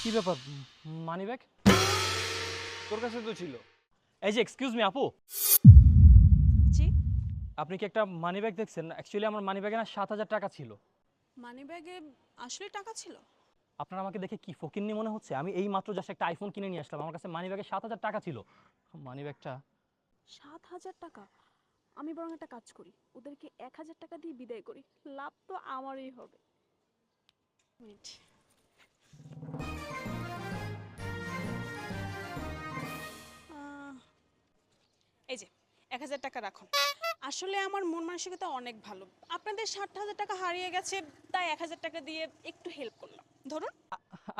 কি ব্যাপার? Money bag? তোর কাছে তো ছিল। এই যে এক্সকিউজ মি আপু, জি। আপনি কি একটা মানি ব্যাগ দেখছেন? অ্যাকচুয়ালি আমার মানি ব্যাগে না 7,000 টাকা ছিল। মানি ব্যাগে আসলে টাকা ছিল? আপনার আমাকে দেখে কি ফকিন্নি মনে হচ্ছে? আমি এই মাত্র জাস্ট একটা আইফোন কিনে নিয়ে আসলাম, আমার কাছে মানি ব্যাগে 7,000 টাকা ছিল। মানি ব্যাগটা 7,000 টাকা? আমি বরং একটা কাজ করি, ওদেরকে 1,000 টাকা দিয়ে বিদায় করি, লাভ তো আমারই হবে। মিনিট। এই যে 1,000 টাকা রাখুন। আসলে আমার মন মানসিকতা অনেক ভালো। আপনাদের 60,000 টাকা হারিয়ে গেছে, তাই 1,000 টাকা দিয়ে একটু হেল্প করলাম, ধরুন।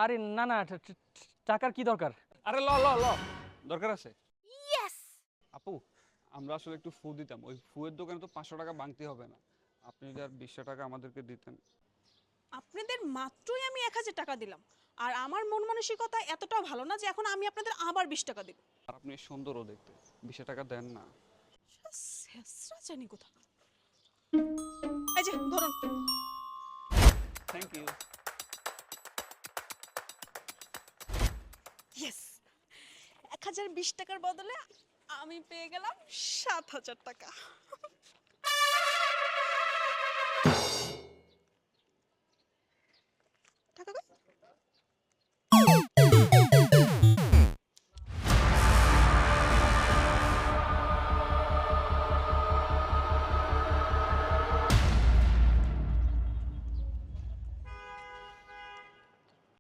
আরে না না, টাকার কি দরকার? আরে ল ল ল, দরকার আছে। আপু, আমরা আসলে একটু ফু দিতাম, ওই ফুয়ের দোকানে তো 500 টাকা ভাঙতে হবে না। আপনি যদি আর 20 টাকা আমাদেরকে দিতেন। আপনাদের মাত্রই আমি 1,000 টাকা দিলাম, আর আমার মন মানসিকতা এতটাও ভালো না যে এখন আমি আপনাদের আবার 20 টাকা দেব। আর আপনি সুন্দরও দেখতে, 20 টাকা দেন না। শেষরা জানি কোথা। এই যে ধরুন। Thank you. ইয়েস, 1,020 টাকার বদলে আমি পেয়ে গেলাম 7,000 টাকা।